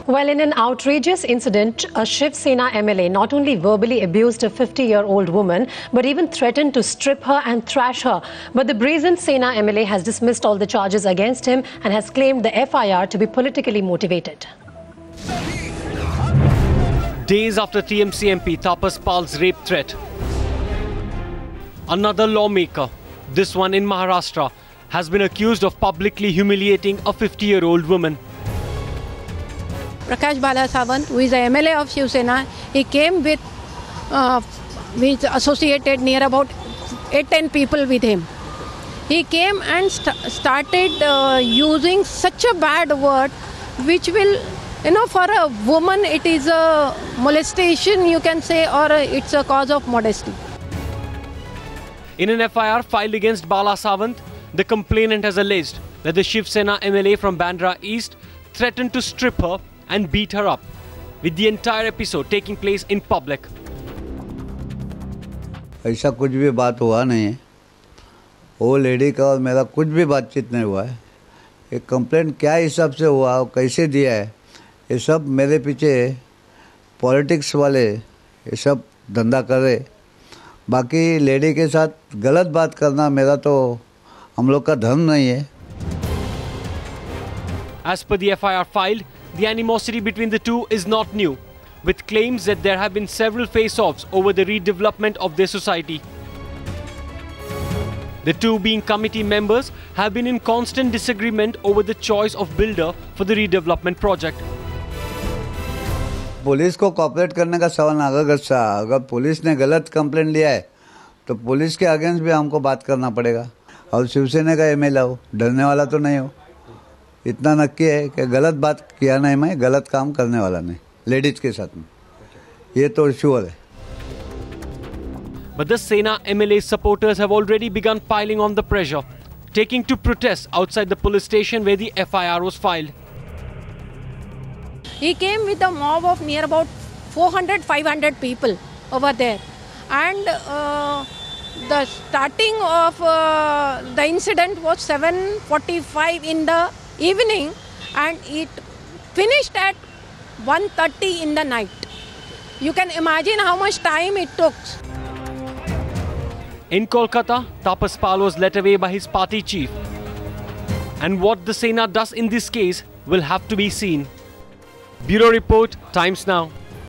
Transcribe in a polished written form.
Well, in an outrageous incident, a Shiv Sena MLA not only verbally abused a 50-year-old woman, but even threatened to strip her and thrash her. But the brazen Sena MLA has dismissed all the charges against him and has claimed the FIR to be politically motivated. Days after TMC MP Tapas Pal's rape threat, another lawmaker, this one in Maharashtra, has been accused of publicly humiliating a 50-year-old woman. Prakash Balasawant, who is a MLA of Shiv Sena, he came with associated near about 8-10 people with him. He came and started using such a bad word, which will, for a woman, it is a molestation, you can say, or it's a cause of modesty. In an FIR filed against Balasawant, the complainant has alleged that the Shiv Sena MLA from Bandra East threatened to strip her and beat her up, with the entire episode taking place in public. ऐसा कुछ भी बात हुआ नहीं है। वो lady का और मेरा कुछ भी बातचीत नहीं हुआ है। ये कंप्लेंट क्या हिसाब से हुआ और कैसे दिया है, ये सब मेरे पीछे पॉलिटिक्स वाले ये सब धंधा कर रहे। बाकी लेडी के साथ गलत बात करना मेरा तो हम लोग का धर्म नहीं है। As per the FIR filed, the animosity between the two is not new, with claims that there have been several face-offs over the redevelopment of their society. The two, being committee members, have been in constant disagreement over the choice of builder for the redevelopment project. Police को cooperate करने का सवाल अगर police ने गलत complaint लिया है तो पुलिस के अगेंस्ट भी हमको बात करना पड़ेगा। और शिवसेना का एमएलए हो, डरने वाला तो नहीं हो। इतना नक्की है कि गलत बात किया नहीं, मैं गलत काम करने वाला नहीं लेडीज के साथ में, ये तो श्योर है। But the Sena MLA supporters have already begun piling on the pressure, taking to protests outside the police station where the FIR was filed. He came with a mob of near about 400-500 people over there, and the starting of the incident was 7:45 in the evening, and it finished at 1:30 in the night. You can imagine how much time it took. In Kolkata, Tapas Pal was led away by his party chief. And what the Sena does in this case will have to be seen. Bureau Report, Times Now.